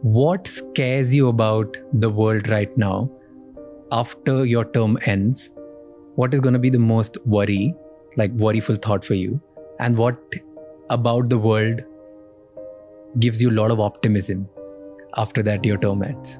what scares you about the world right now after your term ends? What is going to be the most worryful thought for you? And what about the world gives you a lot of optimism after that your term ends?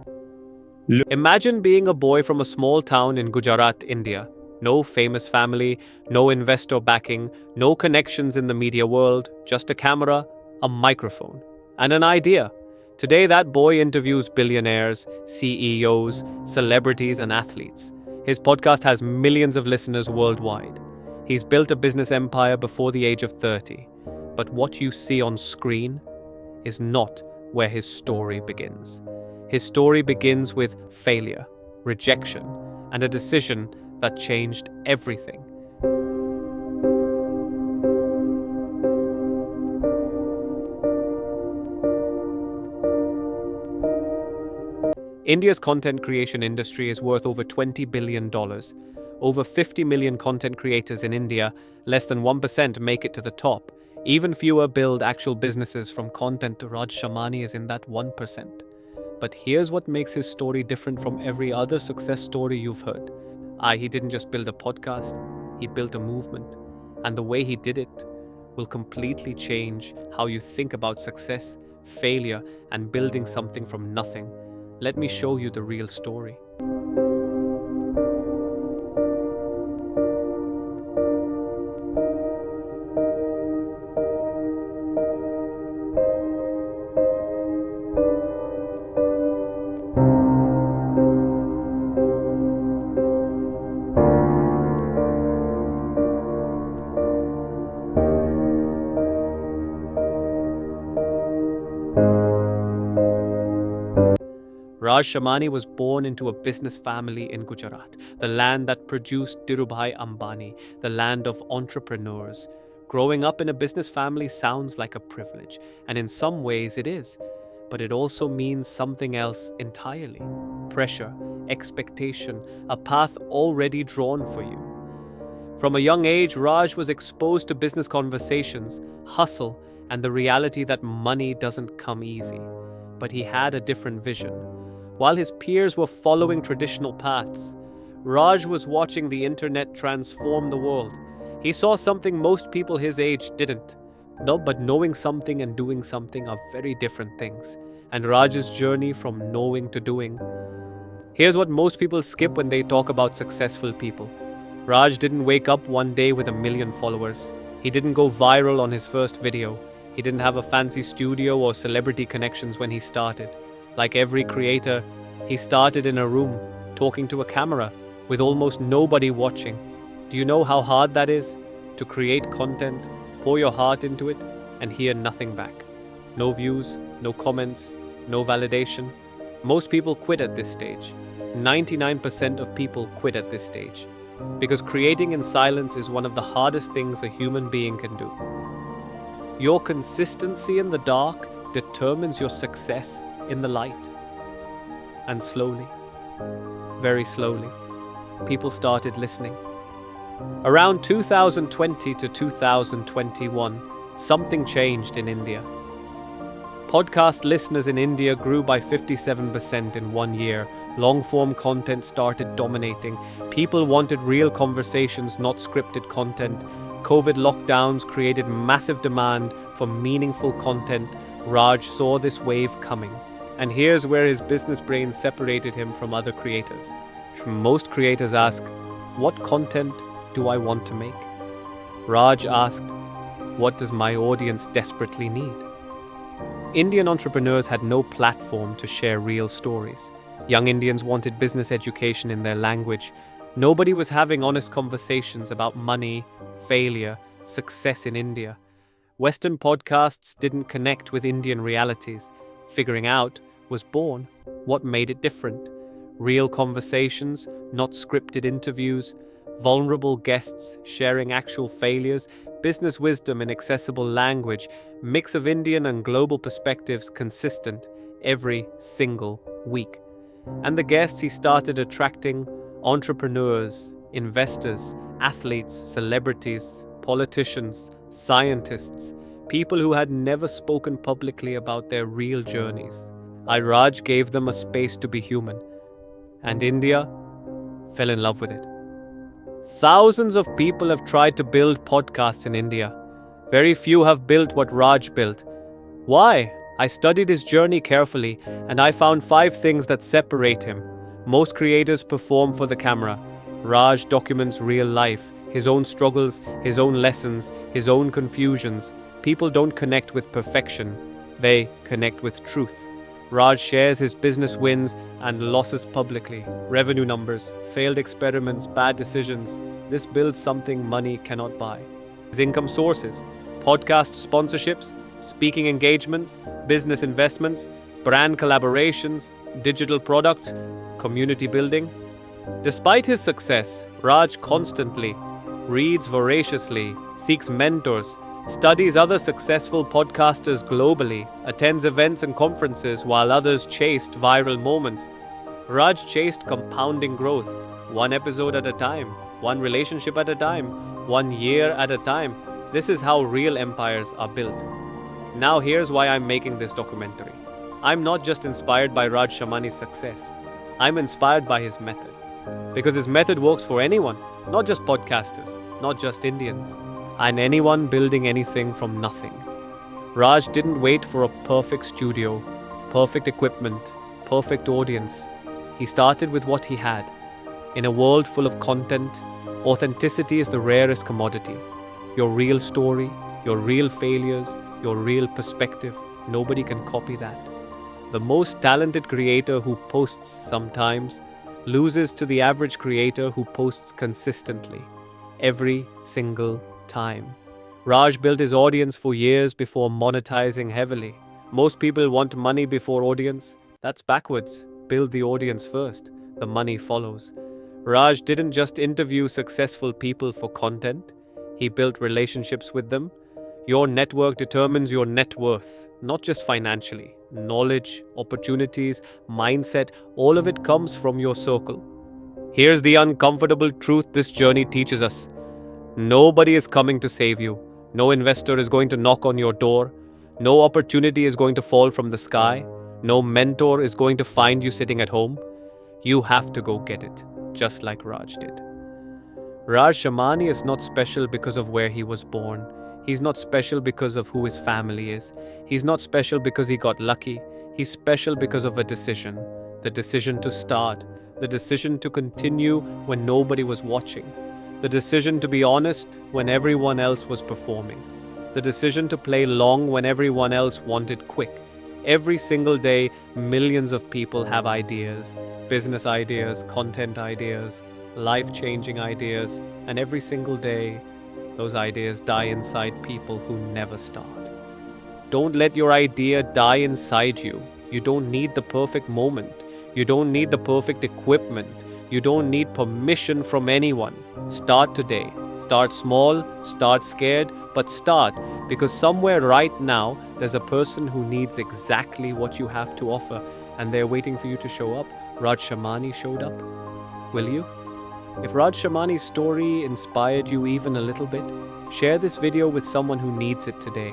Imagine being a boy from a small town in Gujarat, India. No famous family, no investor backing, no connections in the media world, just a camera, a microphone, and an idea. Today, that boy interviews billionaires, CEOs, celebrities, and athletes. His podcast has millions of listeners worldwide. He's built a business empire before the age of 30. But what you see on screen is not where his story begins. His story begins with failure, rejection, and a decision that changed everything. India's content creation industry is worth over $20 billion. Over 50 million content creators in India, less than 1% make it to the top. Even fewer build actual businesses from content to Raj Shamani is in that 1%. But here's what makes his story different from every other success story you've heard. He didn't just build a podcast, he built a movement. And the way he did it will completely change how you think about success, failure, and building something from nothing. Let me show you the real story. Raj Shamani was born into a business family in Gujarat, the land that produced Dhirubhai Ambani, the land of entrepreneurs. Growing up in a business family sounds like a privilege, and in some ways it is. But it also means something else entirely. Pressure, expectation, a path already drawn for you. From a young age, Raj was exposed to business conversations, hustle, and the reality that money doesn't come easy. But he had a different vision. While his peers were following traditional paths, Raj was watching the internet transform the world. He saw something most people his age didn't. No, but knowing something and doing something are very different things. And Raj's journey from knowing to doing. Here's what most people skip when they talk about successful people. Raj didn't wake up one day with 1 million followers. He didn't go viral on his first video. He didn't have a fancy studio or celebrity connections when he started. Like every creator, he started in a room, talking to a camera, with almost nobody watching. Do you know how hard that is? To create content, pour your heart into it, and hear nothing back. No views, no comments, no validation. Most people quit at this stage. 99% of people quit at this stage. Because creating in silence is one of the hardest things a human being can do. Your consistency in the dark determines your success in the light. And slowly, very slowly, people started listening. Around 2020 to 2021, something changed in India. Podcast listeners in India grew by 57% in 1 year. Long-form content started dominating. People wanted real conversations, not scripted content. COVID lockdowns created massive demand for meaningful content. Raj saw this wave coming. And here's where his business brain separated him from other creators. Most creators ask, what content do I want to make? Raj asked, what does my audience desperately need? Indian entrepreneurs had no platform to share real stories. Young Indians wanted business education in their language. Nobody was having honest conversations about money, failure, success in India. Western podcasts didn't connect with Indian realities. Figuring out was born. What made it different? Real conversations, not scripted interviews, vulnerable guests sharing actual failures, business wisdom in accessible language, mix of Indian and global perspectives consistent every single week. And the guests he started attracting: entrepreneurs, investors, athletes, celebrities, politicians, scientists, people who had never spoken publicly about their real journeys. Raj gave them a space to be human. And India fell in love with it. Thousands of people have tried to build podcasts in India. Very few have built what Raj built. Why? I studied his journey carefully and I found 5 things that separate him. Most creators perform for the camera. Raj documents real life, his own struggles, his own lessons, his own confusions. People don't connect with perfection, they connect with truth. Raj shares his business wins and losses publicly. Revenue numbers, failed experiments, bad decisions. This builds something money cannot buy. His income sources, podcast sponsorships, speaking engagements, business investments, brand collaborations, digital products, community building. Despite his success, Raj constantly reads voraciously, seeks mentors, studies other successful podcasters globally, attends events and conferences while others chased viral moments. Raj chased compounding growth, 1 episode at a time, 1 relationship at a time, 1 year at a time. This is how real empires are built. Now here's why I'm making this documentary. I'm not just inspired by Raj Shamani's success. I'm inspired by his method. Because his method works for anyone, not just podcasters, not just Indians, and anyone building anything from nothing. Raj didn't wait for a perfect studio, perfect equipment, perfect audience. He started with what he had. In a world full of content, authenticity is the rarest commodity. Your real story, your real failures, your real perspective, nobody can copy that. The most talented creator who posts sometimes loses to the average creator who posts consistently, every single time. Raj built his audience for years before monetizing heavily. Most people want money before audience. That's backwards. Build the audience first. The money follows. Raj didn't just interview successful people for content. He built relationships with them. Your network determines your net worth, not just financially. Knowledge, opportunities, mindset, all of it comes from your circle. Here's the uncomfortable truth this journey teaches us. Nobody is coming to save you. No investor is going to knock on your door. No opportunity is going to fall from the sky. No mentor is going to find you sitting at home. You have to go get it, just like Raj did. Raj Shamani is not special because of where he was born. He's not special because of who his family is. He's not special because he got lucky. He's special because of a decision. The decision to start. The decision to continue when nobody was watching. The decision to be honest when everyone else was performing. The decision to play long when everyone else wanted quick. Every single day, millions of people have ideas. Business ideas, content ideas, life-changing ideas. And every single day, those ideas die inside people who never start. Don't let your idea die inside you. You don't need the perfect moment. You don't need the perfect equipment. You don't need permission from anyone. Start today. Start small, start scared, but start, because somewhere right now, there's a person who needs exactly what you have to offer, and they're waiting for you to show up. Raj Shamani showed up. Will you? If Raj Shamani's story inspired you even a little bit, share this video with someone who needs it today.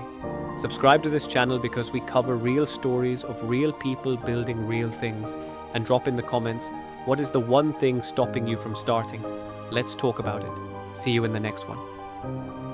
Subscribe to this channel because we cover real stories of real people building real things. And drop in the comments, what is the one thing stopping you from starting? Let's talk about it. See you in the next one.